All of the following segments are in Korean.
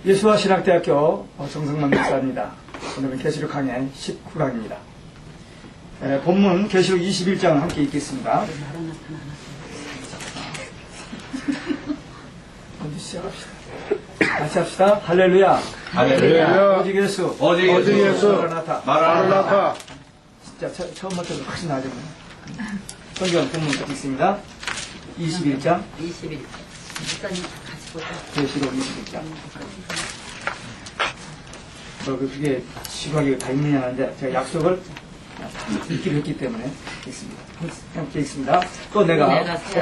예수와 신학대학교 정성만 목사입니다. 오늘은 계시록 강의 19강입니다. 본문 계시록 21장 함께 읽겠습니다. 먼저 시작합시다. 같이 합시다. 할렐루야. 할렐루야. 오직 예수. 오직 예수. 마라나타. 진짜 처음부터 훨씬 나아졌네. 성경 본문 읽겠습니다. 21장. 21장. 목사님 같이 보자. 계시록 21장. 그게 시각이 다 있느냐 하는데 제가 약속을 읽기로 했기 때문에 읽습니다. 함께 읽습니다. 또 내가 새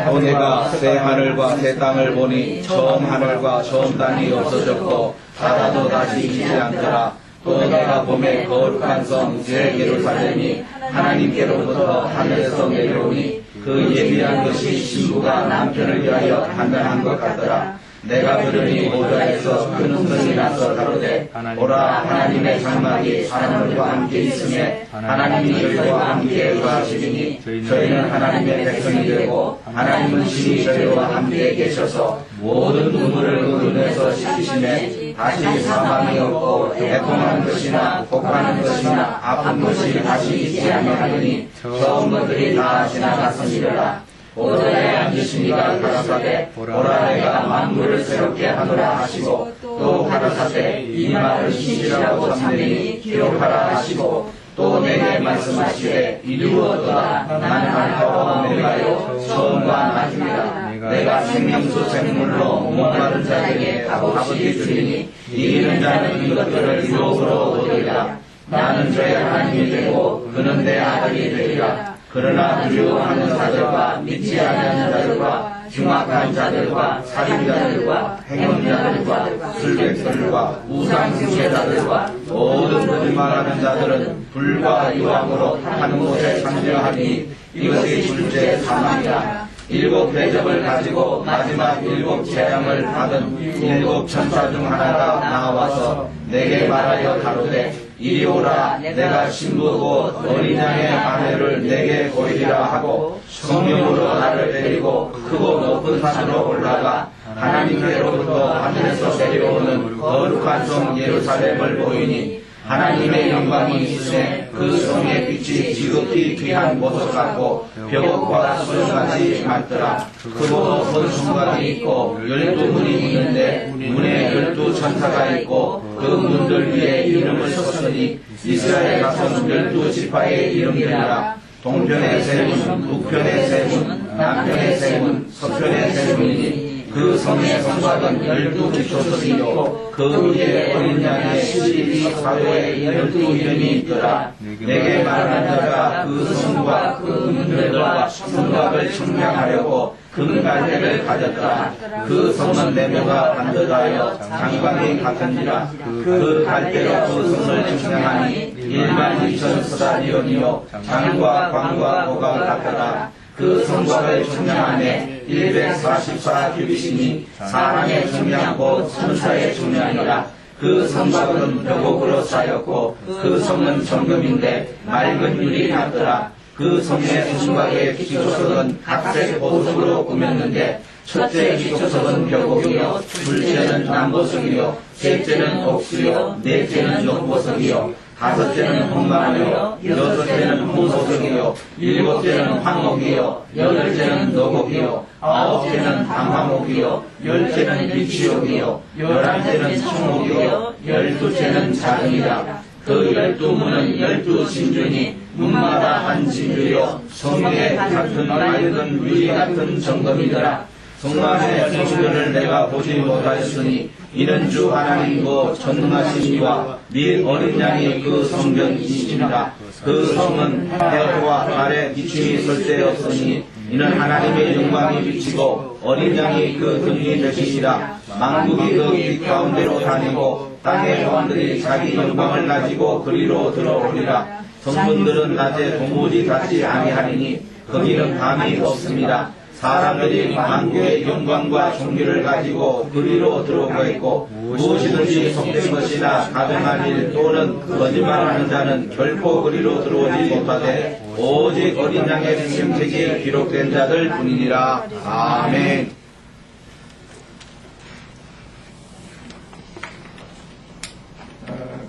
하늘과 새 땅을 보니 처음 하늘과 처음 땅이 없어졌고 바다도 다시 있지 않더라. 또 내가 봄에 거룩한 성 새 예루살렘이 하나님께로부터 하늘에서 내려오니 그 예비한 것이 신부가 남편을 위하여 판단한 것 같더라. 내가 들으니 오자에서 큰 소리 나서 가로되 오라 하나님의 장막이 사람들과 함께 있음에 하나님이 저희와 함께 거하시리니 저희는 하나님의 백성이 되고 하나님은 신이 저희와 함께 계셔서 모든 눈물을 그 눈에서 씻기심에 다시 사망이 없고 애통하는 것이나 곡하는 것이나 아픈 것이 다시 있지 아니하느니 처음 것들이 다 지나갔으니라. 오자에 앉으신 이가 가라사대 오라 내가 만물을 새롭게 하노라 하시고 또 가라사대 이 말을 신실하고 참되니 기록하라 하시고 또 내게 말씀하시되 이루었도다. 나는 알파와 오메가요 처음과 마지막이라. 내가 생명수 생물로 목마른 자에게 밥을 주리니 이기는 자는 이것들을 유혹으로 얻으리라. 나는 저의 하나님이 되고 그는 내 아들이 되리라. 그러나 두려워하는 자들과 믿지 않는 자들과 흉악한 자들과 살인자들과 행음자들과 술객들과 우상숭배자들과 모든 거짓말하는 자들은 불과 유황으로 한 곳에 참여하니 이것이 둘째 사망이라. 7 대접을 가지고 마지막 7 재앙을 받은 7 천사 중 하나가 나와서 내게 말하여 가로되 이리 오라. 내가 신부고 어린 양의 아내를 내게 보이리라 하고 성령으로 나를 데리고 크고 높은 산으로 올라가 하나님께로부터 하늘에서 내려오는 거룩한 성 예루살렘을 보이니 하나님의 영광이 있으에 그 성의 빛이 지극히 귀한 보석 같고 벽과 수정같이 맑더라. 크고 높은 성곽이 있고 12문이 있는데 문에 12 천사가 있고 그 문들 위에 이름을 썼으니 이스라엘 가손 12지파의 이름이라. 동편의 세 문, 북편의 세 문, 남편의 세 문, 서편의 세 문이니 그 성의 성곽은 12 기초석이요 그 위에 어린 양의 12사도의 12 이름이 있더라. 내게 말하는 자가 그 성과 그 문들과 성곽을 청량하려고 금갈대를 가졌더라. 그 성은 네모가 반듯하여 장관이 같은지라. 그 갈대로 그 성을 청량하니 12,000 스타디온이요 장과 광과 보가 같더라. 그 성곽을 청량함에 144 규빗이니 사람의 청량 곧 천사의 청량이라. 그 성곽은 벽옥으로 쌓였고 그 성은 정금인데 맑은 유리 같더라. 그 성의 성곽의 기초석은 각색 보석으로 꾸몄는데 첫째 기초석은 벽옥이요 둘째는 남보석이요 셋째는 옥수요 넷째는 녹보석이요 다섯째는 홍마이요 여섯째는 홍보석이요 일곱째는 황옥이요 여덟째는 노곡이요 아홉째는 방화목이요 열째는 비치옥이요 11째는 청옥이요 12째는 자금이라. 그 12문은 12 진주니 문마다 한 진주요 성에 같은 맑은 유리 같은 정금이더라. 성만의 성전을 내가 보지 못하였으니 이는 주 하나님이고 전능하신 이와 및 어린 양이 그 성전이시니라. 그 성은 해와 달에 비춤이 설때였으니 이는 하나님의 영광이 비치고 어린 양이 그 등이 되시니라. 만국이 그 빛 가운데로 다니고 땅의 왕들이 자기 영광을 가지고 그리로 들어오리라. 성문들은 낮에 도무지 닿지 아니하리니 거기는 밤이 없습니다. 사람들이 만국의 영광과 존귀를 가지고 그리로 들어오고 있고 무엇이든지 속된 것이나 가증한 일 또는 거짓말하는 자는 결코 그리로 들어오지 못하되 오직 어린 양의 생명책이 기록된 자들 뿐이니라. 아멘.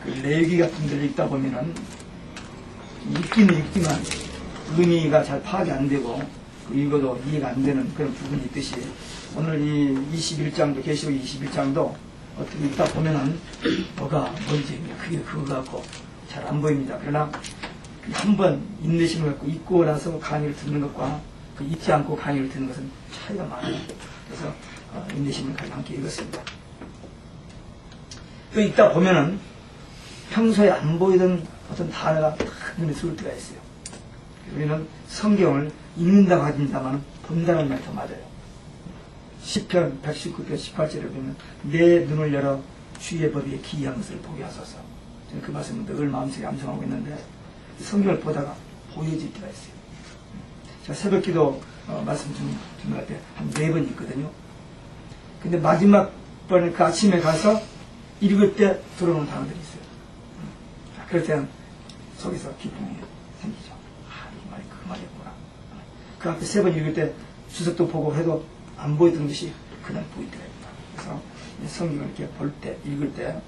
그 레위기 같은 데를 읽다 보면은 읽기는 읽지만 의미가 잘 파악이 안 되고 읽어도 이해가 안 되는 그런 부분이 있듯이 오늘 이 21장도 계시록 21장도 어떻게 읽다 보면은 뭐가 뭔지 그게 그거 같고 잘 안 보입니다. 그러나 한번 인내심을 갖고 읽고 나서 강의를 듣는 것과 그 읽지 않고 강의를 듣는 것은 차이가 많아요. 그래서 인내심을 가지고 함께 읽었습니다. 또 읽다 보면은 평소에 안 보이던 어떤 단어가 딱 눈에 들어올 때가 있어요. 우리는 성경을 읽는다고 합니다만 본다는 말이 더 맞아요. 시편 119편 18절에 보면 내 눈을 열어 주의 법에 기이한 것을 보게 하소서. 저는 그 말씀을 늘 마음속에 암송하고 있는데 성경을 보다가 보여질 때가 있어요. 제가 새벽기도 말씀 준비할 때 한 4번 있거든요. 근데 마지막 번에 그 아침에 가서 읽을 때 들어오는 단어들이 있어요. 그럴 때는 속에서 기쁨이 생기죠. 이 말이 그 말이었구나. 그 앞에 3번 읽을 때 주석도 보고 해도 안 보이던 것이 그날 보일 때가 있다. 그래서 성경을 이렇게 볼 때, 읽을 때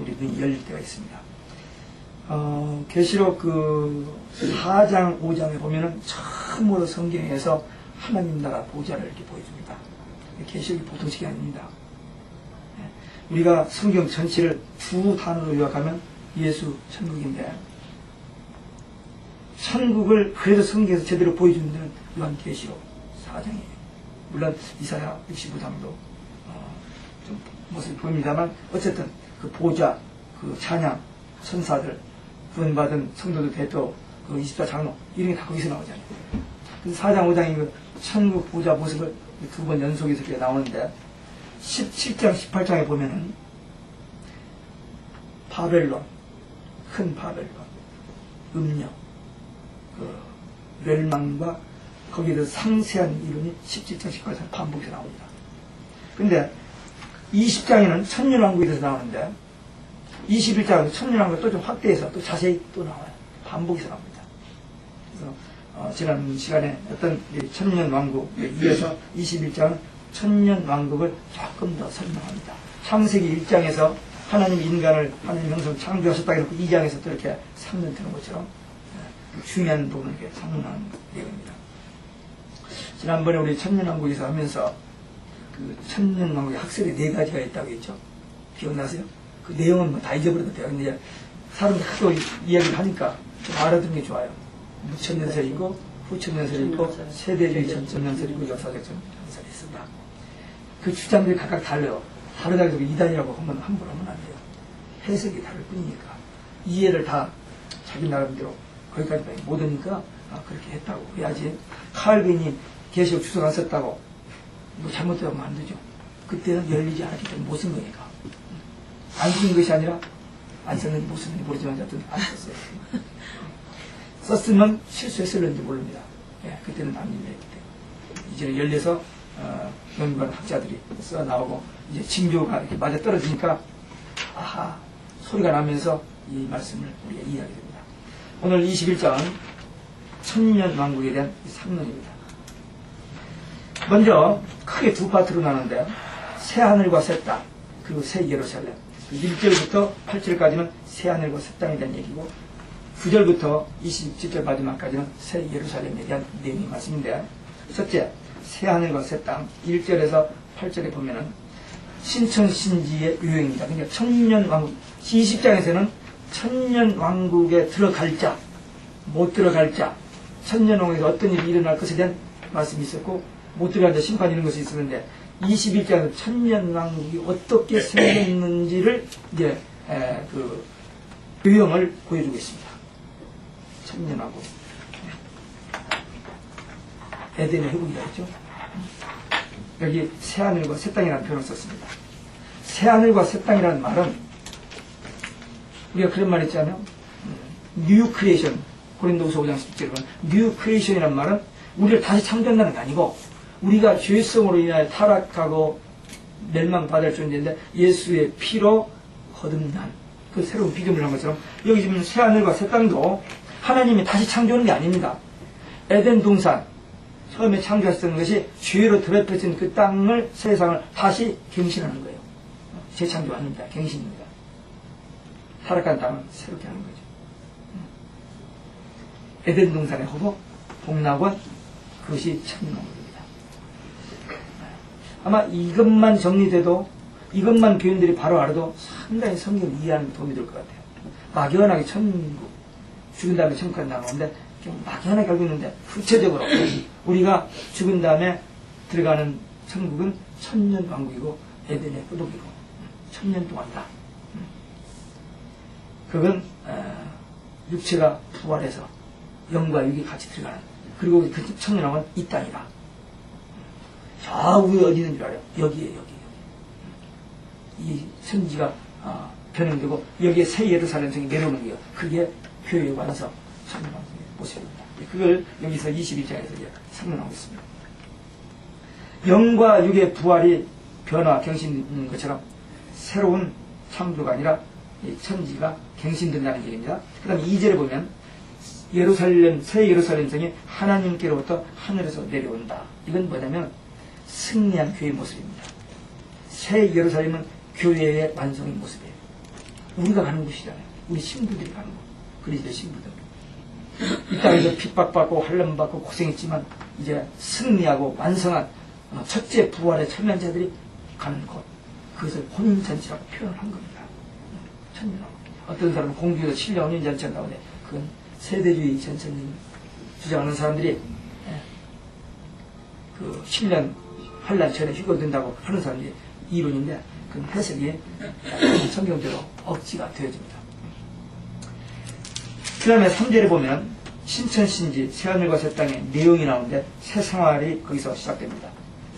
우리 눈이 열릴 때가 있습니다. 계시록 그 4장, 5장에 보면은 처음으로 성경에서 하나님 나라 보좌를 이렇게 보여줍니다. 계시록이 보통 식이 아닙니다. 우리가 성경 전체를 두 단어로 요약하면 예수 천국인데 천국을 그래도 성경에서 제대로 보여주는 데는 요한계시록 4장이에요. 물론 이사야 65장도 좀 모습이 보입니다만 어쨌든 그 보좌, 그 찬양, 천사들, 구원받은 성도들 대표, 그 24장로 이런 게 다 거기서 나오잖아요. 그래서 4장, 5장이 그 천국 보좌 모습을 2번 연속해서 이렇게 나오는데 17장, 18장에 보면은 바벨론, 큰 바벨론, 음녀, 그 멸망과 거기에 대해서 상세한 이론이 17장, 18장 반복해서 나옵니다. 근데 20장에는 천년왕국에 대해서 나오는데 21장은 천년왕국을 또 좀 확대해서 또 자세히 또 나와요. 반복해서 나옵니다. 그래서 지난 시간에 어떤 천년왕국에 이어서 21장은 천년왕국을 조금 더 설명합니다. 창세기 1장에서 하나님 인간을 하나님 형상 창조하셨다 해놓고 2장에서 또 이렇게 상론되는 것처럼 중요한 부분을 이렇게 상론하는 내용입니다. 지난번에 우리 천년왕국에서 하면서 그 천년왕국의 학설이 4가지가 있다고 했죠. 기억나세요? 그 내용은 뭐 다 잊어버려도 돼요. 근데 사람들이 하도 이야기를 하니까 좀 알아듣는 게 좋아요. 무천년설이고 후천년설이 있고 세대주의 전천년설이고 역사적 전천년설이 있습니다. 그 주장들이 각각 달라요. 다르다고 해서 이단이라고 함부로 하면 안 돼요. 해석이 다를 뿐이니까 이해를 다 자기 나름대로 거기까지 못 오니까 그렇게 했다고 해야지. 칼빈이 계시록 주석 안 썼다고 뭐 잘못되면 안 되죠. 그때는 열리지 않았기 때문에 못 쓴 거니까. 안 쓴 것이 아니라 안 썼는지 못 썼는지 모르지만 어쨌든 안 썼어요. 썼으면 실수했을는지 모릅니다. 예, 그때는 안 열렸기 때문에. 이제는 열려서 연구한 학자들이 써 나오고 이제 징조가 이렇게 맞아 떨어지니까 아하 소리가 나면서 이 말씀을 우리가 이해하게 됩니다. 오늘 21장은 천년왕국에 대한 상론입니다. 먼저 크게 두 파트로 나누는데 새 하늘과 새 땅 그리고 새 예루살렘 1절부터 8절까지는 새 하늘과 새 땅에 대한 얘기고 9절부터 27절 마지막까지는 새 예루살렘에 대한 내용이 말씀인데 첫째 새 하늘과 새 땅 1절에서 8절에 보면은 신천신지의 유형입니다. 그러니까 천년왕국 20장에서는 천년왕국에 들어갈 자 못 들어갈 자 천년왕국에서 어떤 일이 일어날 것에 대한 말씀이 있었고 못 들어갈 자 심판 이런 것이 있었는데 21장에서 천년왕국이 어떻게 생겼는지를 이제 그 유형을 보여주고 있습니다. 천년왕국 에덴의 회복이라 했죠. 여기 새하늘과 새 땅이라는 표현을 썼습니다. 새하늘과 새 땅이라는 말은 우리가 그런 말 있잖아요. 뉴 크리에이션 고린도후서 5장 10절에 뉴 크리에이션이라는 말은 우리를 다시 창조한다는 게 아니고 우리가 죄성으로 인하여 타락하고 멸망받을 존재인데 예수의 피로 거듭난 그 새로운 피조물을 한 것처럼 여기 지금 새하늘과 새 땅도 하나님이 다시 창조하는 게 아닙니다. 에덴 동산 처음에 창조하셨던 것이 죄로 더럽혀진 그 땅을 세상을 다시 갱신하는 거예요. 재창조 아닙니다. 갱신입니다. 타락한 땅을 새롭게 하는 거죠. 에덴 동산의 허복, 복락원, 그것이 천년왕국입니다. 아마 이것만 정리돼도, 이것만 교인들이 바로 알아도 상당히 성경을 이해하는 데 도움이 될 것 같아요. 막연하게 천국, 죽은 다음에 천국 간다는 건데, 막연하게 알고 있는데, 구체적으로 우리가 죽은 다음에 들어가는 천국은 천년왕국이고, 에덴의 허복이고, 천년 동안이다. 그건 육체가 부활해서 영과 육이 같이 들어가는, 그리고 그 천년왕국은 이 땅이다. 저 위에 어디 있는 줄 알아요? 여기에. 이 천지가 변형되고 여기에 새 예루살렘 성이 내려오는 거예요. 그게 교회의 완성, 천년왕국의 모습입니다. 그걸 여기서 22장에서 이제 설명하고 있습니다. 영과 육의 부활이 변화, 갱신인 것처럼 새로운 창조가 아니라 이 천지가 갱신된다는 얘기입니다. 그 다음에 2절에 보면 예루살렘, 새 예루살렘 성이 하나님께로부터 하늘에서 내려온다. 이건 뭐냐면 승리한 교회의 모습입니다. 새 예루살렘은 교회의 완성의 모습이에요. 우리가 가는 곳이잖아요. 우리 신부들이 가는 곳. 그리스도의 신부들. 이 땅에서 핍박받고 환난받고 고생했지만 이제 승리하고 완성한 첫째 부활의 천년자들이 가는 곳. 그것을 혼인잔치라고 표현을 한 겁니다. 천년왕국. 어떤 사람은 공주에서 신령 혼인잔치가 나오는데 그건 세대주의 전천님 주장하는 사람들이 그 7년 환란 전에 휴거된다고 하는 사람들이 이론인데 그건 해석이 성경대로 억지가 되어집니다. 그 다음에 3절에 보면 신천신지 새하늘과 새 땅의 내용이 나오는데 새 생활이 거기서 시작됩니다.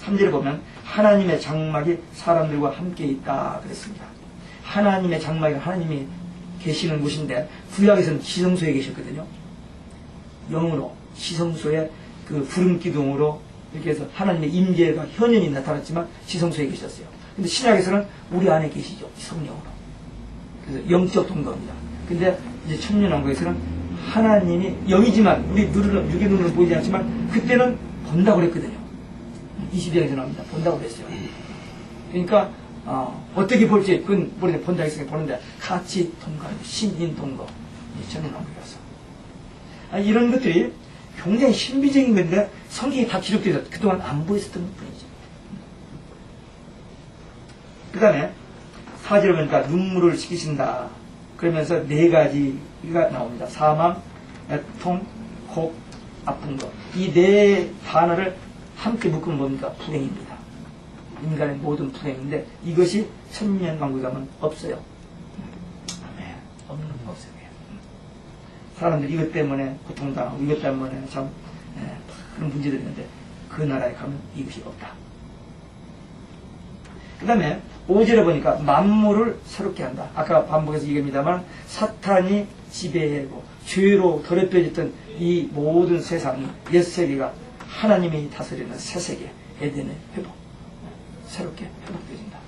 3절에 보면 하나님의 장막이 사람들과 함께 있다 그랬습니다. 하나님의 장막이 하나님이 계시는 곳인데 구약에서는 지성소에 계셨거든요. 영으로 지성소에 그 부름기둥으로 이렇게 해서 하나님의 임재가 현연히 나타났지만 지성소에 계셨어요. 근데 신약에서는 우리 안에 계시죠. 성령으로. 그래서 영적 동거입니다. 근데 이제 천년왕국에서는 하나님이 영이지만 우리 육의 눈으로 보이지 않지만 그때는 본다고 그랬거든요. 22장에서 나옵니다. 본다고 그랬어요. 그러니까 어떻게 볼지 그건 모르는데 본다고 했으니까 보는데 같이 동거하는 신인 동거. 천년왕국이라서. 이런 것들이 굉장히 신비적인 건데 성경이 다 기록되어 있어서 그동안 안 보였었던 뿐이죠. 그 다음에 4절에 보니까 눈물을 식히신다. 그러면서 4가지가 나옵니다. 사망, 애통, 곡, 아픈 것. 이 4 단어를 함께 묶으면 뭡니까? 불행입니다. 인간의 모든 불행인데 이것이 천년왕국에 가면 없어요. 없는 건 없어요. 사람들이 이것 때문에 고통당하고 이것 때문에 참 그런 문제들이 있는데 그 나라에 가면 이것이 없다. 그 다음에 5절에 보니까 만물을 새롭게 한다. 아까 반복해서 얘기합니다만 사탄이 지배하고 죄로 더럽혀졌던 이 모든 세상이 옛세계가 하나님이 다스리는 새세계 에덴의 회복, 새롭게 회복되어진다.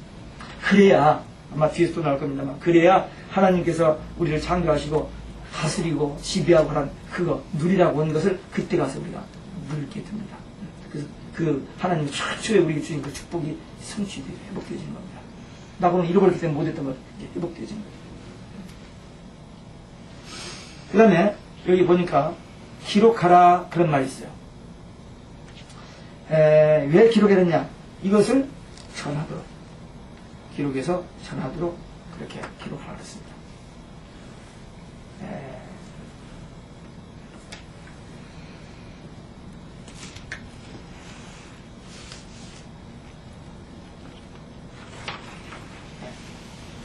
그래야 아마 뒤에서 또 나올 겁니다만 그래야 하나님께서 우리를 창조하시고 다스리고 지배하고 하는 그거 누리라고 한 것을 그때 가서 우리가 누리게 됩니다. 그래서 그 하나님 최초에 우리에게 주신 그 축복이 성취되고 회복되어지는 겁니다. 나고는 잃어버렸기 때문에 못했던 걸 이제 회복되어지는 거죠. 그 다음에 여기 보니까 기록하라 그런 말이 있어요. 왜 기록해놨냐? 이것을 전하도록 기록해서 전하도록 그렇게 기록하라 그랬습니다.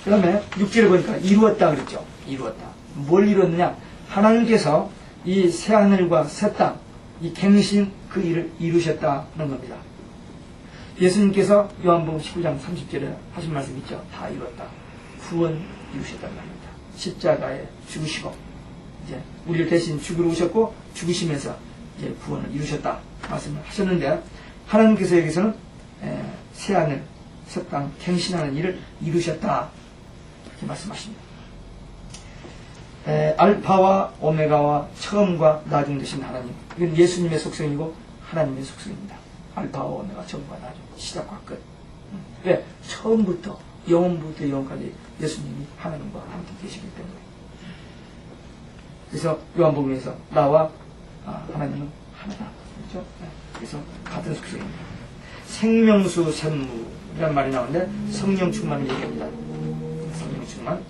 그 다음에 6절에 보니까 이루었다 그랬죠. 이루었다. 뭘 이루었느냐? 하나님께서 이 새하늘과 새 땅, 이 갱신 그 일을 이루셨다는 겁니다. 예수님께서 요한복음 19장 30절에 하신 말씀 있죠. 다 이루었다. 구원 이루셨다는 말입니다. 십자가에 죽으시고 이제 우리를 대신 죽으러 오셨고 죽으시면서 이제 구원을 이루셨다 말씀을 하셨는데 하나님께서 여기서는 새하늘, 새 땅 갱신하는 일을 이루셨다 이렇게 말씀하십니다. 알파와 오메가와 처음과 나중 되신 하나님. 이건 예수님의 속성이고 하나님의 속성입니다. 알파와 오메가 처음과 나중, 시작과 끝. 왜? 처음부터 영원부터 영원까지 예수님이 하나님과 함께 계시기 때문에. 그래서 요한복음에서 나와 하나님은 하나다. 그렇죠? 그래서 같은 속성입니다. 생명수 샘무라는 말이 나오는데 성령 충만을 얘기합니다. 성령 충만.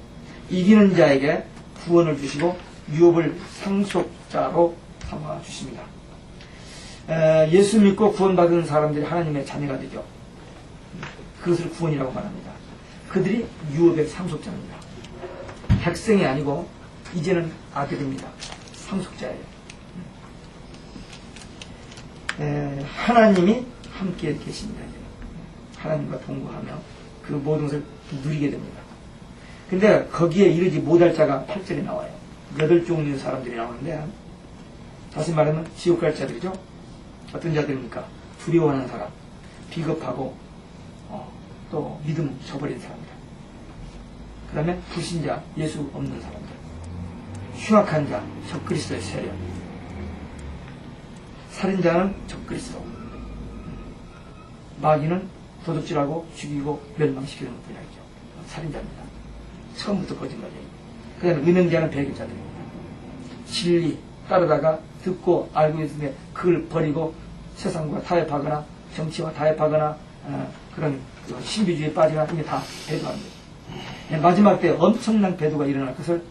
이기는 자에게 구원을 주시고 유업을 상속자로 삼아 주십니다. 예수 믿고 구원받은 사람들이 하나님의 자녀가 되죠. 그것을 구원이라고 말합니다. 그들이 유업의 상속자입니다. 백성이 아니고 이제는 아들입니다. 상속자예요. 하나님이 함께 계십니다. 하나님과 동거하며 그 모든 것을 누리게 됩니다. 근데 거기에 이르지 못할 자가 8절에 나와요. 8종류의 사람들이 나오는데, 다시 말하면 지옥 갈 자들이죠. 어떤 자들입니까? 두려워하는 사람, 비겁하고 또 믿음 저버린 사람들, 그 다음에 불신자, 예수 없는 사람들, 흉악한 자, 적그리스도의 세력, 살인자는 적그리스도, 마귀는 도둑질하고 죽이고 멸망시키는 분야이죠. 살인자입니다. 처음부터 거짓말이에요. 그 다음에 은행자는 배교자들입니다. 진리 따르다가 듣고 알고 있는데 그걸 버리고 세상과 타협하거나 정치와 타협하거나 그런 신비주의에 빠지거나 이게 다 배도합니다. 마지막 때 엄청난 배도가 일어날 것을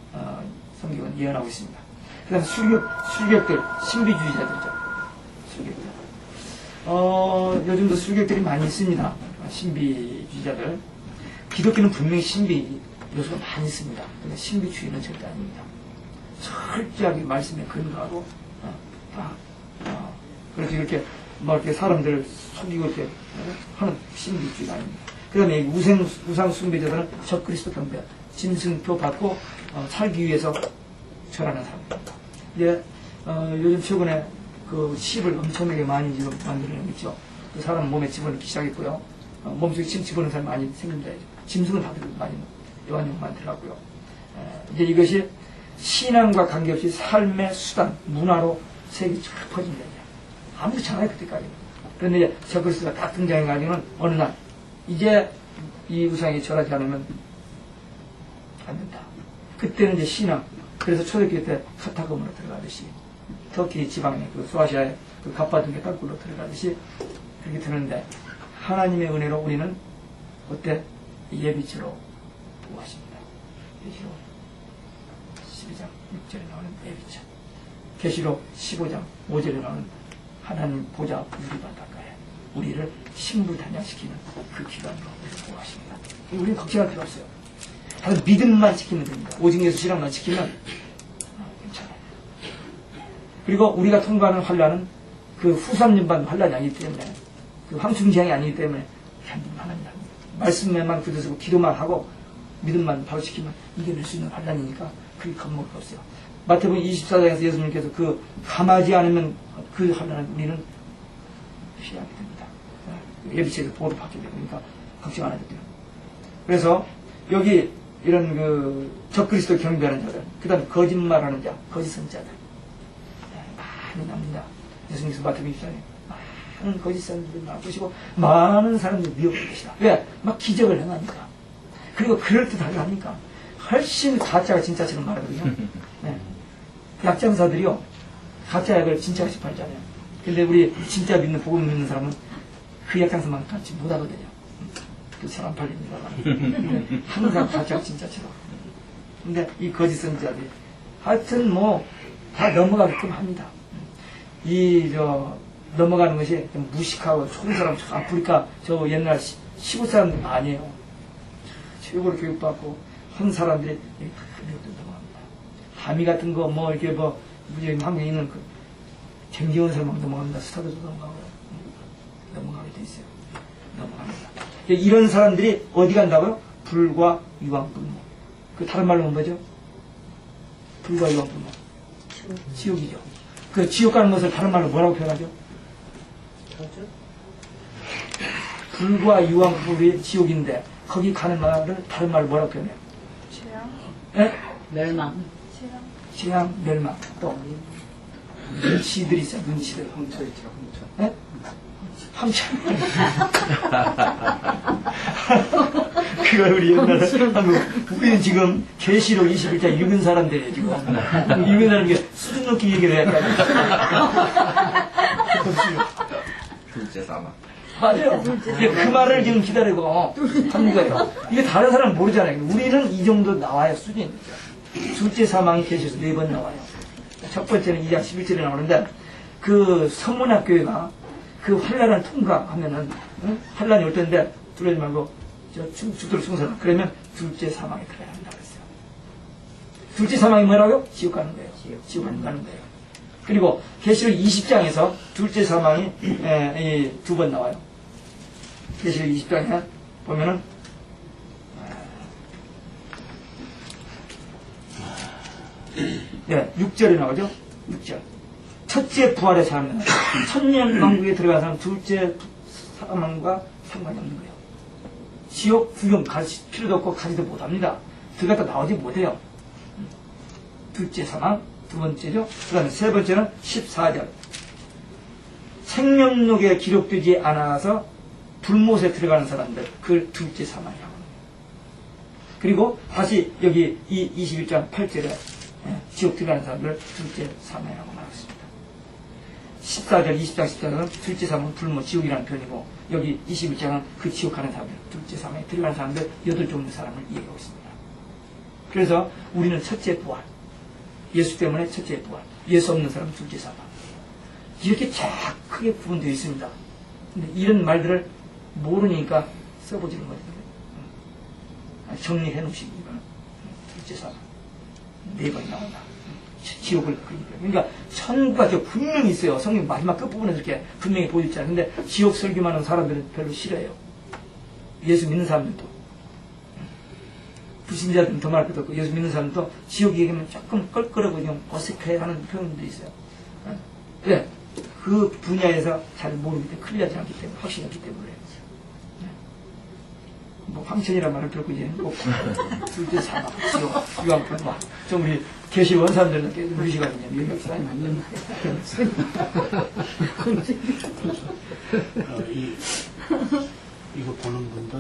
성경은 예언하고 있습니다. 그 다음에 술객들, 신비주의자들이죠. 술객들. 요즘도 술객들이 많이 있습니다. 신비주의자들. 기독교는 분명히 신비 요소가 많이 있습니다. 근데 신비주의는 절대 아닙니다. 철저하게 말씀에 근거하고 그렇게 이렇게 이렇게 사람들을 속이고 이렇게 하는 신비주의가 아닙니다. 그 다음에 우상 숭배자들은 적그리스도 경배, 짐승표 받고 살기 위해서 절하는 사람입니다. 이제 요즘 최근에 그 칩을 엄청나게 많이 지금 만들어내고 있죠. 그 사람 몸에 집어넣기 시작했고요. 몸속에 침 집어넣는 사람이 많이 생깁니다. 짐승은 다들 많이 요한용 많더라고요. 이제 이것이 신앙과 관계없이 삶의 수단, 문화로 세계 쫙 퍼진다. 아무렇지 않아요, 그때까지. 그런데 이제 적그리스도가 딱 등장해가지고는 어느 날, 이제 이 우상에 절하지 않으면 안 된다. 그때는 이제 신앙, 그래서 초대교회 때 카타콤으로 들어가듯이, 터키 지방의 그 소아시아의 그 갑바둥의 땅굴로 들어가듯이 그렇게 되는데, 하나님의 은혜로 우리는 어때? 예비처로 구하십니다. 계시록 12장 6절에 나오는 예비처. 계시록 15장 5절에 나오는 하나님 보좌 유리바닷가에 우리를 신부 단장시키는 그 기간으로 우리를 구하십니다. 우리는 걱정할 필요 없어요. 다들 믿음만 지키면 됩니다. 오직 예수 신앙만 지키면 괜찮아요. 그리고 우리가 통과하는 환란은 그 후삼년반 환란이 아니기 때문에, 그 황충지향이 아니기 때문에 하나님 말씀에만 굳어서고 기도만 하고 믿음만 바로 지키면 이겨낼 수 있는 환란이니까 그게 겁먹을 거 없어요. 마태복음 24장에서 예수님께서 그 감하지 않으면 그 환란을 우리는 피하게 됩니다. 예비체에서 보호를 받게 되니까 걱정 안 해도 돼요. 그래서 여기 이런 그 적그리스도 경배하는 자들, 그 다음에 거짓말하는 자, 거짓 선자들 많이 납니다. 예수님께서 마태복음 24장에 많은 거짓 선자들이 나오시고 많은 사람들이 미혹될 것이다. 왜? 막 기적을 행하니까. 그리고 그럴듯하게 하니까 훨씬 가짜가 진짜처럼 말하거든요. 네. 약장사들이요, 가짜 약을 진짜같이 팔잖아요. 근데 우리 진짜 믿는, 복음 믿는 사람은 그 약장사만 같이 못하거든요. 그 사람 팔립니다. 항상 가짜가 진짜처럼. 근데 이 거짓 선지자들이 하여튼 뭐 다 넘어가게끔 합니다. 넘어가는 것이 좀 무식하고 좋은 사람, 아프리카 저 옛날 시골 사람들 아니에요. 최고로 교육받고 한 사람들이 여기 다 넘어갑니다. 하미 같은 거 뭐 이렇게 뭐 한국에 있는 그 정기원 사람 막 넘어갑니다. 스타들도 넘어가고 넘어가게 돼 있어요. 넘어갑니다. 이런 사람들이 어디 간다고요? 불과 유황불무. 그 다른 말로 뭐죠? 불과 유황불무. 지옥이죠. 그 지옥 가는 것을 다른 말로 뭐라고 표현하죠? 불과 유황불이 지옥인데 거기 가는 말을 다른 말로 뭐라고 표현해요? 취향? 네? 멸망. 취향, 멸망. 또 눈치들이 있어요. 눈치들. 홍처 있죠, 홍처. 네? 황천. 그걸 우리 옛날에 우리는 지금 계시록 21장 읽은 사람들이에요 지금. 읽은 사람이 수준 높게 얘기를 해야 돼. 둘째 사망. 맞아요. 그 말을 지금 기다리고 하는 거예요. 이게 다른 사람은 모르잖아요. 우리는 이 정도 나와요 수준이. 둘째 사망이 계시에서 4번 나와요. 첫 번째는 2장 11절에 나오는데 그 성문학교회가 그 환란을 통과하면은 환란이 올 텐데 두려지 말고 죽도록 충성하라. 그러면 둘째 사망에 들어야 한다 그랬어요. 둘째 사망이 뭐라고요? 지옥 가는 거예요. 지옥 가는 거예요. 그리고 계시록 20장에서 둘째 사망이 2번 나와요. 계시록 20장에 보면은 6절에 나오죠. 6절. 첫째 부활의 사람은 천년왕국에 들어간 사람 둘째 사망과 상관이 없는 거예요. 지옥 구경 갈 필요도 없고 가지도 못합니다. 들어갔다 나오지 못해요. 둘째 사망, 두 번째죠. 그 다음에 세 번째는 14절. 생명록에 기록되지 않아서 불못에 들어가는 사람들, 그걸 둘째 사망이라고 합니다. 그리고 다시 여기 이 21장 8절에 지옥 들어가는 사람들 둘째 사망이라고 말하고 있습니다. 14절, 20장 14절은 둘째 사망은 불못, 지옥이라는 표현이고 여기 21장은 그 지옥 가는 사람들, 둘째 사망에 들어가는 사람들 8종류의 사람을 이해하고 있습니다. 그래서 우리는 첫째 부활, 예수 때문에 첫째 부활, 예수 없는 사람은 둘째 사망, 이렇게 쫙 크게 구분되어 있습니다. 근데 이런 말들을 모르니까 써보지는 못해요. 정리해 놓으시기가 둘째 사망 4번 나온다. 지옥을 그리니까. 그러니까 천국과 저 분명히 있어요. 성경 마지막 끝부분에 이렇게 분명히 보여있잖아요. 근데 지옥 설교만 하는 사람들은 별로 싫어해요. 예수 믿는 사람들도. 불신자들은 더 말할 것도 없고 예수 믿는 사람도 지옥 얘기하면 조금 껄끄러고 좀 어색해하는 표현도 있어요. 네. 그 분야에서 잘 모르기 때문에 큰일 나지 않기 때문에 확신이 없기 때문에 뭐 황천이라는 말을 들었고 이제 꼭 둘째 사망, 지옥, 유황불 좀 우리 계시 원사람들은 우리 시간이냐 명약사님 맞는 이거 보는 분들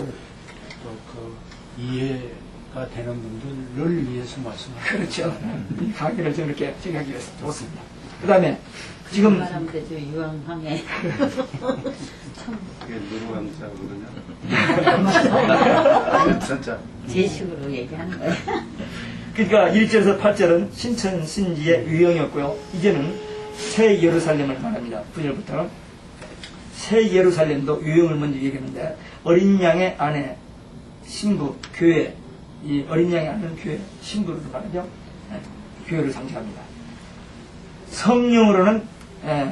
또 그 이해가 되는 분들을 위해서 말씀하시죠. 그렇죠. 이 강의를 좀 이렇게 진행하기 위해서 좋습니다. 그 다음에 지금 말하면 되죠. 유황항해. 그게 누구 왕자거든요. 진짜. 제 식으로 얘기하는 거예요. 그러니까 1절에서 8절은 신천 신지의 유형이었고요. 이제는 새 예루살렘을 말합니다. 9절부터는 새 예루살렘도 유형을 먼저 얘기했는데 어린 양의 아내 신부 교회, 이 어린 양의 아내는 교회 신부를 말하죠. 교회를 상징합니다. 성령으로는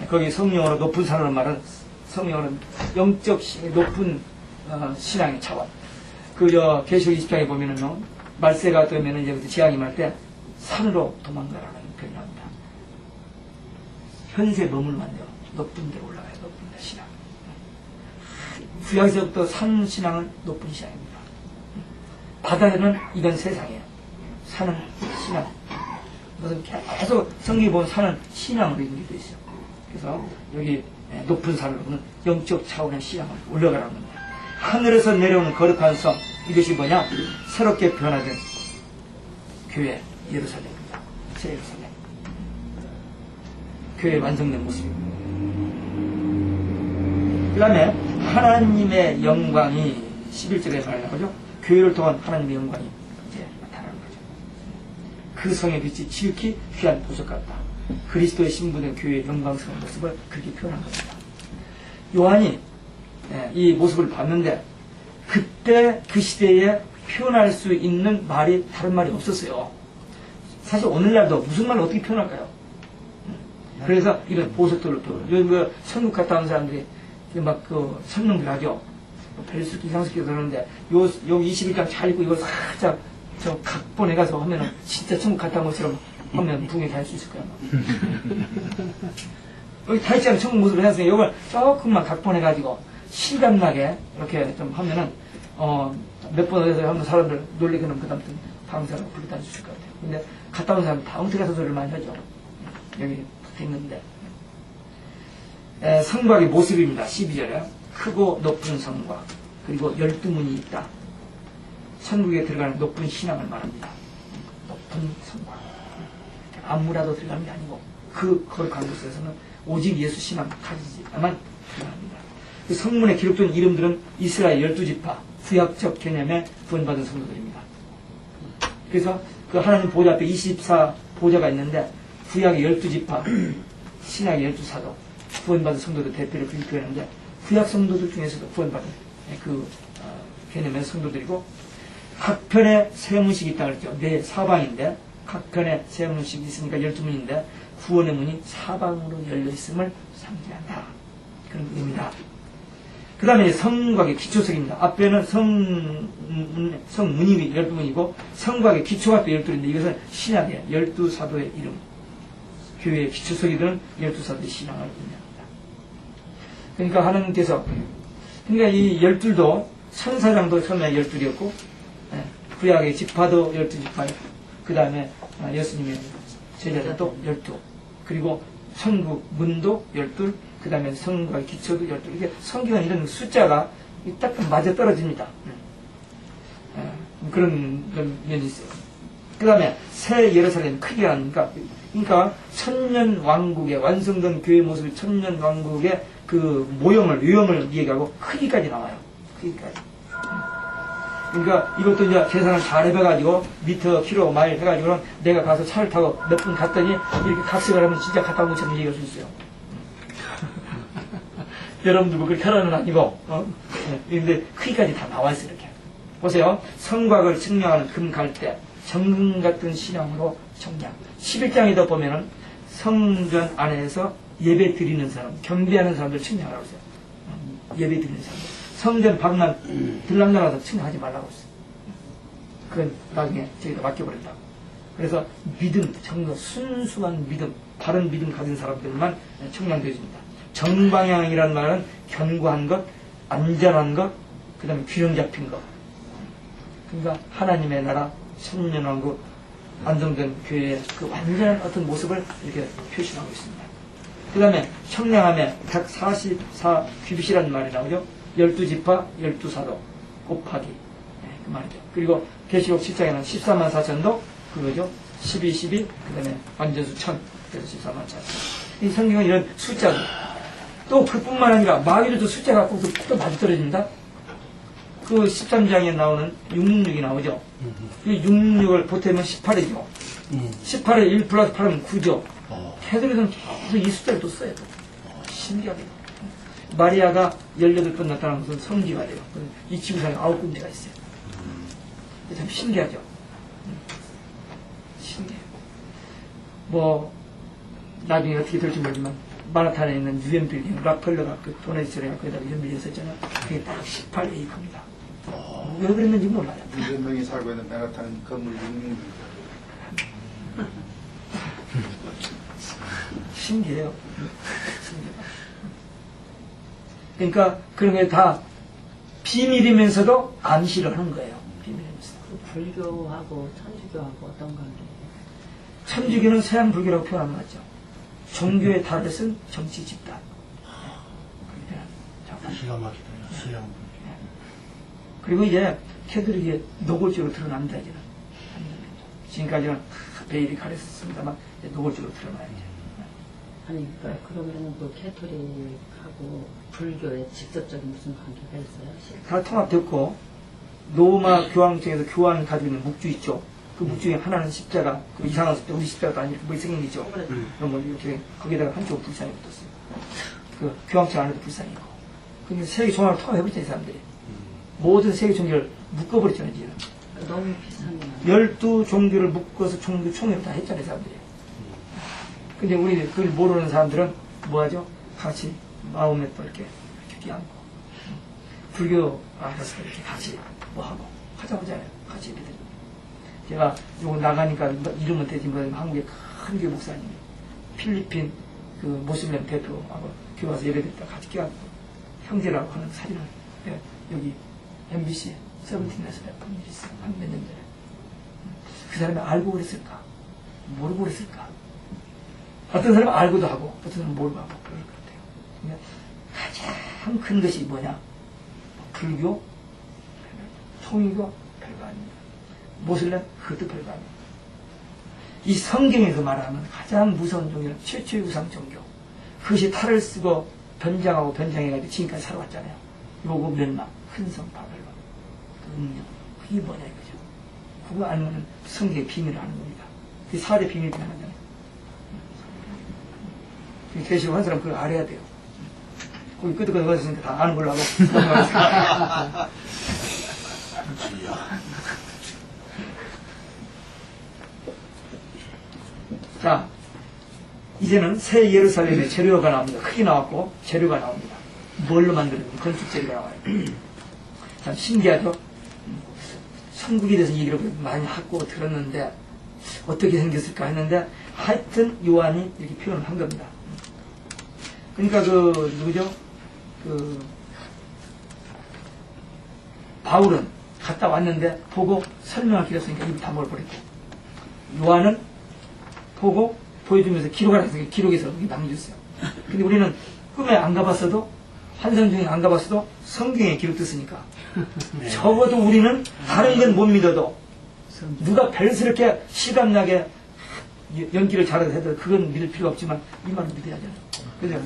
거기 성령으로 높은 산으로 말은 성령으로는 영적 높은 신앙의 차원. 계시록 20장에 보면은요, 말세가 되면은 이제 재앙이 말 때 산으로 도망가라는 표현이 나옵니다. 현세 머물면 안 돼요. 높은 데로 올라가요. 높은 데 신앙. 구약에서부터 산 신앙은 높은 신앙입니다. 바다에는 이건 세상이에요. 산은 신앙. 무슨 계속 성경에 보면 산은 신앙으로 연결되어 있어요. 그래서 여기 높은 산으로는 영적 차원의 신앙을 올라가라는 겁니다. 하늘에서 내려오는 거룩한 성, 이것이 뭐냐? 새롭게 변화된 교회 예루살렘입니다. 새 예루살렘. 교회 완성된 모습입니다. 그 다음에 하나님의 영광이 11절에 말하죠. 교회를 통한 하나님의 영광이 이제 나타나는 거죠. 그 성의 빛이 지극히 귀한 보석 같다. 그리스도의 신부된 교회의 영광스러운 모습을 그렇게 표현한 겁니다. 요한이 이 모습을 봤는데 그때 그 시대에 표현할 수 있는 말이 다른 말이 없었어요. 사실 오늘날도 무슨 말을 어떻게 표현할까요? 그래서 이런 보석들을 또 요즘 천국 갔다 온 사람들이 막 그 설명들 하죠. 별스럽게 이상스럽게 그러는데 요 21장 잘 읽고 이걸 살짝 저 각본에 가서 하면은 진짜 천국 갔다 온 것처럼 하면 부흥에 갈 수 있을 거야. 여기 다 있잖아요. 천국 모습을 해서 이걸 조금만 각본해가지고 실감나게 이렇게 좀 하면은 몇 번 해서 하면 사람들 놀리게 하면 그다음부터 다음 사람 불러 다닐 수 있을 것 같아요. 근데 갔다 온 사람 다 엉터리 가서 소리를 많이 하죠. 여기 붙어 있는데 성곽의 모습입니다. 12절에 크고 높은 성곽 그리고 12문이 있다. 천국에 들어가는 높은 신앙을 말합니다. 높은 성과. 아무라도 들어가는 게 아니고 그 거룩한 곳에서는 오직 예수 신앙 가지지만 들어갑니다. 그 성문에 기록된 이름들은 이스라엘 12지파, 구약적 개념의 구원받은 성도들입니다. 그래서 그 하나님 보좌 앞에 24 보좌가 있는데 구약의 12지파, 신약의 12사도, 구원받은 성도들 대표를 표현하는데 구약 성도들 중에서도 구원받은 그 개념의 성도들이고 각 편에 세 문씩이 있다고 그랬죠. 네 사방인데 각 편에 세 문씩이 있으니까 12문인데 구원의 문이 사방으로 열려있음을 상징한다. 그런 의미다. 그 다음에 성곽의 기초석입니다. 앞에는 성문이 12문이고 성곽의 기초가 또 12인데 이것은 신약의 12사도의 이름. 교회의 기초석이든 12사도의 신앙을 의미합니다. 그러니까 하나님께서 그러니까 이 12도 천사장도 처음에 12이었고 구약의 지파도 12지파였고 그 다음에 예수님의 제자들도 12 그리고 천국 문도 12 그 다음에 성과의 기초도 12 이게 성경은 이런 숫자가 딱 맞아 떨어집니다. 그런 면이 있어요. 그 다음에 새 예루살렘 크기가 그러니까 천년 왕국의 완성된 교회 모습의 천년 왕국의 그 모형을 유형을 얘기하고 크기까지 나와요. 크기까지. 그러니까 이것도 이제 계산을 잘 해봐가지고 미터, 킬로, 마일 해가지고는 내가 가서 차를 타고 몇 분 갔더니 이렇게 각색을 하면 진짜 갔다 온 것처럼 얘기할 수 있어요. 여러분들 뭐 그렇게 하라는 아니고, 근데 크기까지 다 나와있어요, 이렇게. 보세요. 성곽을 측량하는 금갈대, 정금 같은 신앙으로 청량. 11장에도 보면은 성전 안에서 예배 드리는 사람, 경배하는 사람들 측량하라고 했어요. 예배 드리는 사람들. 성전 밖만 들락날아서 측량하지 말라고 했어요. 그건 나중에 저희가 맡겨버린다고. 그래서 믿음, 정말 순수한 믿음, 바른 믿음 가진 사람들만 청량되어집니다. 정방향이라는 말은 견고한 것, 안전한 것, 그 다음에 균형 잡힌 것. 그러니까 하나님의 나라, 천년왕국, 안정된 교회의 그 완전한 어떤 모습을 이렇게 표시하고 있습니다. 그 다음에 청량함에 144 규빗이라는 말이 나오죠. 12지파, 12사도 곱하기 그 말이죠. 그리고 계시록 10장에는 14만 4천도 그거죠. 12, 12, 그 다음에 완전수 1000, 그래서 14만 4천. 이 성경은 이런 숫자도 또 그뿐만 아니라 마귀도 숫자 갖고 또 맞아떨어집니다. 그 13장에 나오는 666이 나오죠. 이 666을 보태면 18이죠. 18에 1 플러스 8하면 9죠. 걔들은 계속 이 숫자를 또 써요. 신기하게. 마리아가 18번 나타나는 것은 성기가 돼요. 이 지구상에 9군데가 있어요. 참 신기하죠. 신기해요. 뭐 나중에 어떻게 될지 모르지만 마나탄에 있는 유엔 빌딩 락펠러가 그 도네이처를 거기다가 유엔 빌딩 썼잖아요. 그게 딱 18A급입니다. 왜 그랬는지 몰라요. 200명이 살고 있는 맨하탄 건물 6명. 신기해요. 그러니까 그런 게 다 비밀이면서도 암시를 하는 거예요. 비밀이면서. 불교하고 천주교하고 어떤 관계? 천주교는 서양 불교라고 표현하는 거죠. 종교의 타겟은 정치 집단. 기가 막히다. 서양 불교. 그리고 이제 캐톨릭이 노골적으로 드러납니다. 이제는. 지금까지는 베일이 가렸습니다만 노골적으로 드러나야죠. 아니, 그러면 그 캐톨릭하고 불교에 직접적인 무슨 관계가 있어요? 다 통합됐고 로마 교황청에서 교황이 가지고 있는 묵주 있죠. 그 묵주 중에 하나는 십자가, 그 이상한 숫자, 우리 십자가도 아니고 뭐 생긴이죠. 그런 거 이렇게 거기다가 한쪽 불상이 붙었어요. 그 교황청 안에도 불상이 있고. 그러니까 세계 종합을 통합해버렸잖아요, 이 사람들이. 모든 세계 종교를 묶어버렸잖아요, 지금. 너무 비슷하네요. 12종교를 묶어서 종교 총회를 다 했잖아요, 사람들이. 근데 우리 그걸 모르는 사람들은 뭐하죠? 같이 마음에 또 이렇게 끼얹고 불교 알아서 이렇게 같이 뭐하고 하자보잖아요. 같이 이렇게. 제가 요거 나가니까 이름은 되지만 한국의 큰 교회 목사님이 필리핀 그 모슬렘 대표하고 교회 와서 예배드렸다 같이 끼얹고 형제라고 하는 사진을 여기 MBC 세븐틴에서 본 일이 있어요. 한 몇 년 전에. 그 사람이 알고 그랬을까? 모르고 그랬을까? 어떤 사람은 알고도 하고, 어떤 사람은 모르고 하고, 그럴 것 같아요. 그러니까 가장 큰 것이 뭐냐? 불교, 통일교, 별거 아닙니다. 모슬렘 그것도 별거 아닙니다. 이 성경에서 말하는 가장 무서운 종교는 최초의 우상 종교. 그것이 탈을 쓰고 변장하고 변장해가지고 지금까지 살아왔잖아요. 요거 멸망, 큰성 바벨론, 음료. 그게 뭐냐 이거죠. 그거 알면 성경의 비밀을 아는 겁니다. 그 4대 비밀 중에 하나잖아요. 계시고 한 사람 그걸 알아야 돼요. 거기 끄덕끄덕 거렸으니까 다 아는 걸로 하고 넘어가겠습니다. 자, 이제는 새 예루살렘의 재료가 나옵니다. 크게 나왔고 재료가 나옵니다. 뭘로 만드는 건축 재료가 나와요. 참 신기하죠? 천국에 대해서 얘기를 많이 하고 들었는데 어떻게 생겼을까 했는데 하여튼 요한이 이렇게 표현을 한 겁니다. 그러니까 누구죠? 바울은 갔다 왔는데 보고 설명할 길이 없으니까 입을 다물어 버렸고, 요한은 보고 보여주면서 기록하라 했으니까 기록해서 남겨줬어요. 근데 우리는 꿈에 안 가봤어도 환상 중에 안 가봤어도 성경에 기록됐으니까 적어도 우리는 다른 건 못 믿어도 누가 별스럽게 실감나게 연기를 잘해서 해도 그건 믿을 필요가 없지만 이 말은 믿어야죠. 그래서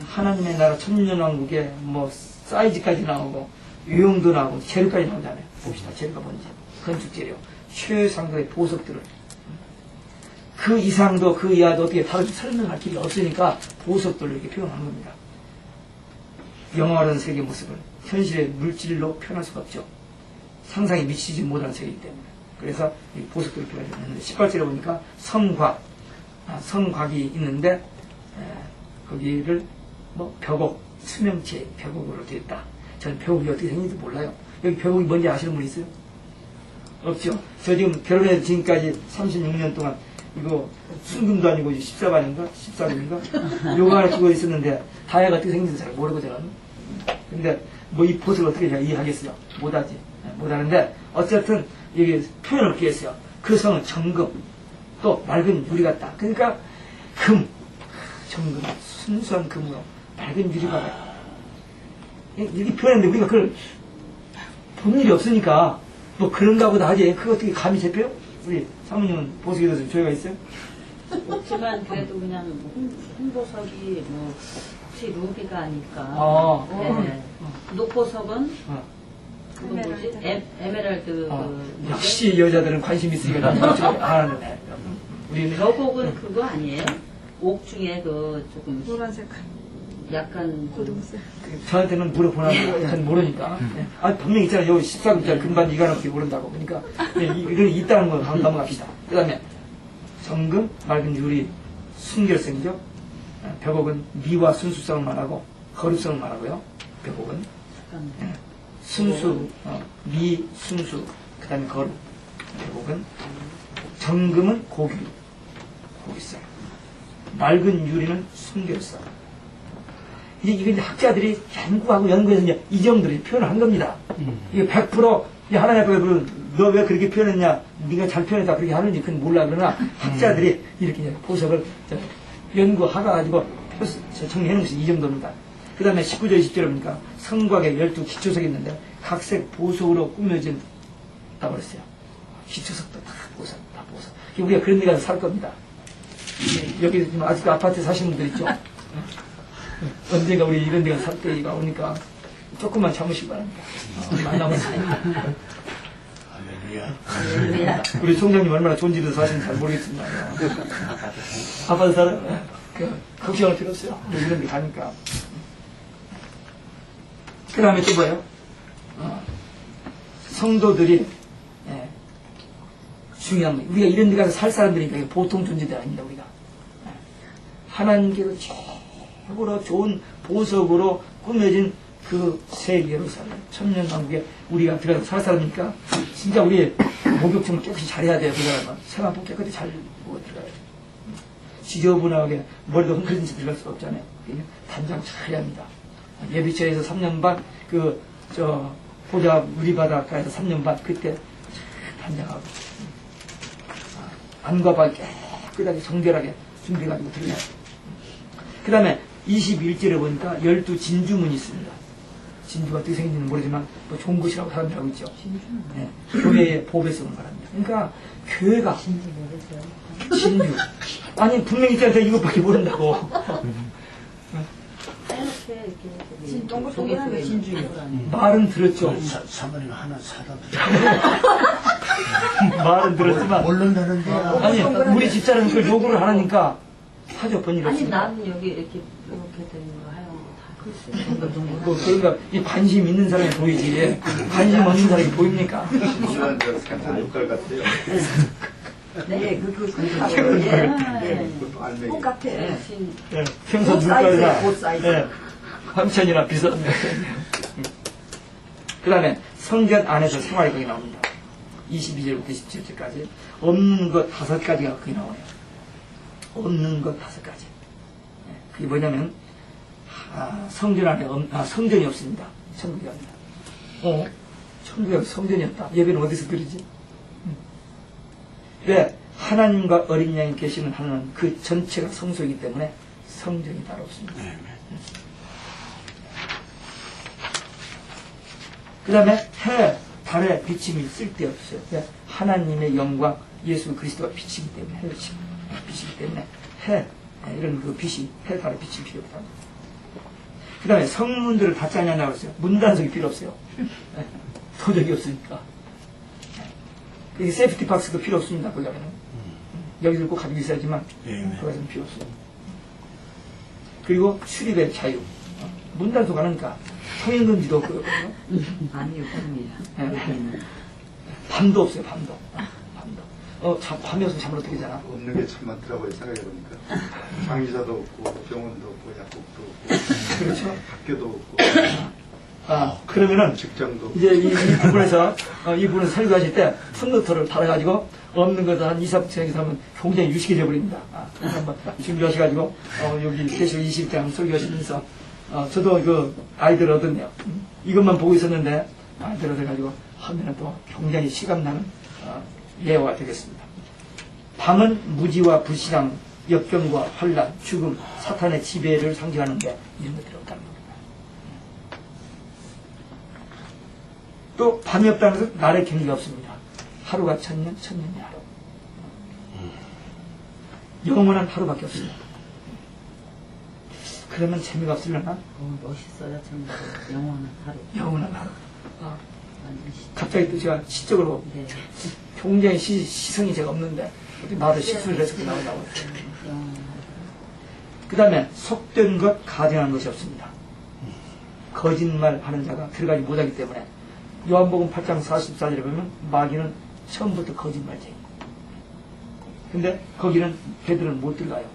하나님의 나라 천년왕국에 뭐 사이즈까지 나오고 유형도 나오고 재료까지 나오잖아요. 봅시다. 재료가 뭔지. 건축 재료. 최상급의 보석들을. 그 이상도 그 이하도 어떻게 다른 설명할 길이 없으니까 보석들을 이렇게 표현하는 겁니다. 영화라는 세계의 모습을 현실의 물질로 표현할 수가 없죠. 상상이 미치지 못하는 세계이기 때문에. 그래서 이 보석들을 표현했는데 18절에 보니까 성곽이 있는데 거기를 뭐 벽옥, 수명체 벽옥으로 되어 있다. 저는 벽옥이 어떻게 생긴지 몰라요. 여기 벽옥이 뭔지 아시는 분 있어요? 없죠. 저 지금 결혼해서 지금까지 36년 동안 이거 순금도 아니고 14반인가? 14반인가? 요거 하나 끼고 있었는데 다이아가 어떻게 생긴지 잘 모르거든요. 근데 뭐 이 보석을 어떻게 제가 이해하겠어요? 못하지. 못하는데 어쨌든 여기 표현을 어떻게 했어요? 그 성은 정금, 또 맑은 유리 같다. 그러니까 금, 정금, 순수한 금으로 맑은 유리가 이렇게 표현했는데 우리가 그걸 본 일이 없으니까 뭐 그런가 보다 하지. 그거 어떻게 감이 잡혀요? 우리 사모님은 보석에 대해서 조회가 있어요? 없지만 그래도 그냥 홍보석이 뭐 혹시 루비가 아닐까. 네. 녹보석은 그거 뭐지? 에메랄드. 역시 여자들은 관심 있으니까 아는데. 우리는 벽옥은 그거 아니에요? 옥 중에 그 조금 노란색 약간 고동색. 저한테는 물어보나 잘 모르니까. 아, 분명히 있잖아요. 여기 14금짜리 금반 이가 넘게 모른다고. 그러니까, 이건 있다는 거 넘어갑시다. 그 다음에, 정금, 맑은 유리, 순결성이죠. 벽옥은 미와 순수성을 말하고, 거룩성을 말하고요. 벽옥은. 순수, 미, 순수, 그 다음에 거룩. 벽옥은. 정금은 고기성. 맑은 유리는 순결성. 이게 이제 학자들이 연구해서 이제 이 정도로 표현을 한 겁니다. 이게 100% 하나님 앞에 너 왜 그렇게 표현했냐, 네가 잘 표현했다 그렇게 하는지 그건 몰라. 그러나 학자들이 이렇게 이제 보석을 연구하가지고 정리해놓은 것이 이 정도입니다. 그 다음에 19절 20절에 보니까 성곽에 12 기초석이 있는데 각색 보석으로 꾸며진 다고 그랬어요. 기초석도 다 보석. 우리가 그런 데 가서 살 겁니다. 여기 지금 아직도 아파트에 사시는 분들 있죠? 언젠가 우리 이런 데가 살 때가 오니까 조금만 참으시기 바랍니다. 많이 남았습니다. 우리 총장님 얼마나 좋은 집에서 사시는지 잘 모르겠습니다. 아파트 살아요? 걱정할 필요 없어요. 이런 데 가니까. 그 다음에 또 뭐예요? 성도들이 중요한 거예요. 우리가 이런 데 가서 살 사람들이니까 보통 존재들 아닙니다. 우리가 하나님께서 최고로 좋은 보석으로 꾸며진 그 새 예루살렘 천년왕국에 우리가 들어가서 살 사람이니까 진짜 우리 목욕증을 깨끗이 잘해야 돼요. 그 사람은 생활복 깨끗이 잘 보고 들어가야 돼요. 지저분하게 머리도 헝클어진 채 들어갈 수가 없잖아요. 단장 잘 해야 합니다. 예비처에서 3년 반 보자 우리바닷가에서 3년 반 그때 단장하고 안과 발 깨끗하게 정결하게 준비해가지고 들어가야 돼요. 그 다음에 21절에 보니까 12 진주문이 있습니다. 진주가 어떻게 생긴지는 모르지만 뭐 좋은 것이라고 사람들이 알고 있죠. 네, 교회의 보배 쓰는 말합니다. 그러니까 교회가 진주 아니 분명히 제가 이것밖에 모른다고. 동그란 게 진주예요. 말은 들었죠. 사모님 하나 사다 말은 들었지만 모른다는데 아니 우리 집사람은 그걸 요구를 하니까 하죠. 번일이 아니 없습니다. 나는 여기 이렇게 되는 거 하얀 거다 글쎄. 그러니까 이 관심 있는 사람이 보이지 관심 없는 사람이 보입니까? 이런 저 생산 육갈 같아요. 네, 그것도 알맹이. 똑같아. 네, 생선 옷 사이즈예요, 물가루나 옷 사이즈. 네, 황천이나 비슷한 그 다음에 성전 안에서 생활이 거기 나옵니다. 22절부터 27절까지 없는 것 5가지가 거기 나와요. 없는 것 5가지. 그게 뭐냐면 성전 안에 성전이 없습니다. 천국이 없습니다. 천국이 성전이었다. 예배는 어디서 드리지? 왜? 하나님과 어린 양이 계시는 하나는 그 전체가 성소이기 때문에 성전이 따로 없습니다. 그 다음에 해, 달의 비침이 쓸데없어요. 왜? 하나님의 영광, 예수 그리스도가 빛이기 때문에, 해의 빛이기 때문에 해, 이런 그 빛이, 해, 달의 빛이 필요 없다. 그 다음에 성문들을 닫지 않냐고 했어요. 문단속이 필요 없어요. 도적이 없으니까. 이게 세이프티 박스도 필요 없습니다. 거기 가면은. 여기서 꼭 가지고 있어야지만, 거기서는 필요 없어요. 그리고 출입의 자유. 문단속 안 하니까 성인금지도 없고요. 아니요, 꿈이야. 밤도 없어요, 밤도. 밤이 없으면 잠을 어떻게 자나? 없는 게 참 많더라고요. 생각해보니까. 장의사도 없고, 병원도 없고, 약국도 없고, 그렇죠. 학교도 없고, 그러면은, 직장도 없고. 이제 이 부분에서 설교하실 때 풋노트를 달아가지고 없는 것을 한 2, 3층에서 하면 굉장히 유식해져 버립니다. 한번 준비하셔가지고, 여기 계시록 20대 한번 설교하시면서, 저도 그 아이들 얻었네요. 이것만 보고 있었는데, 아이들 얻어가지고 하면은 또 굉장히 시감나는 예화가 되겠습니다. 밤은 무지와 불신앙, 역경과 환란, 죽음, 사탄의 지배를 상징하는데 이런 것들이 없다는 겁니다. 또 밤이 없다는 것은 날의 경계가 없습니다. 하루가 1000년, 1000년이 하루. 영원한 하루밖에 없습니다. 그러면 재미가 없으려나? 멋있어요, 정말. 영원한 하루. 영원한 하루. 완전 갑자기 또 제가 시적으로 네. 굉장히 시성이 제가 없는데 나도 시술을 해서 나오고 그 다음에 속된 것, 가증한 것이 없습니다. 거짓말 하는 자가 들어가지 못하기 때문에 요한복음 8장 44절에 보면 마귀는 처음부터 거짓말쟁이. 근데 거기는 걔들은 못 들어가요.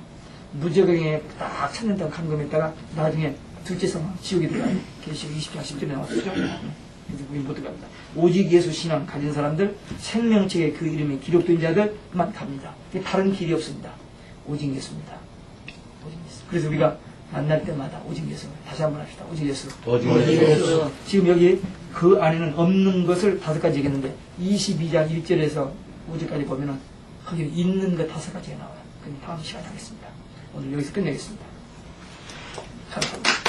무적행에 딱 찾는다고 감금했다가 나중에 둘째 상황 지옥에 들어가요. 계시록 20장 10절에 나왔죠. 그래서 우리 못 들어갑니다. 오직 예수 신앙 가진 사람들, 생명책에 그 이름이 기록된 자들만 갑니다. 다른 길이 없습니다. 오직 예수입니다. 오직 예수. 그래서 우리가 만날 때마다 오직 예수. 다시 한번 합시다. 오직 예수. 오직 예수. 지금 여기 그 안에는 없는 것을 5가지 얘기했는데 22장 1절에서 5절까지 보면은 거기 있는 것 5가지가 나와요. 그럼 다음 시간에 하겠습니다. 오늘 여기서 끝내겠습니다. 감사합니다.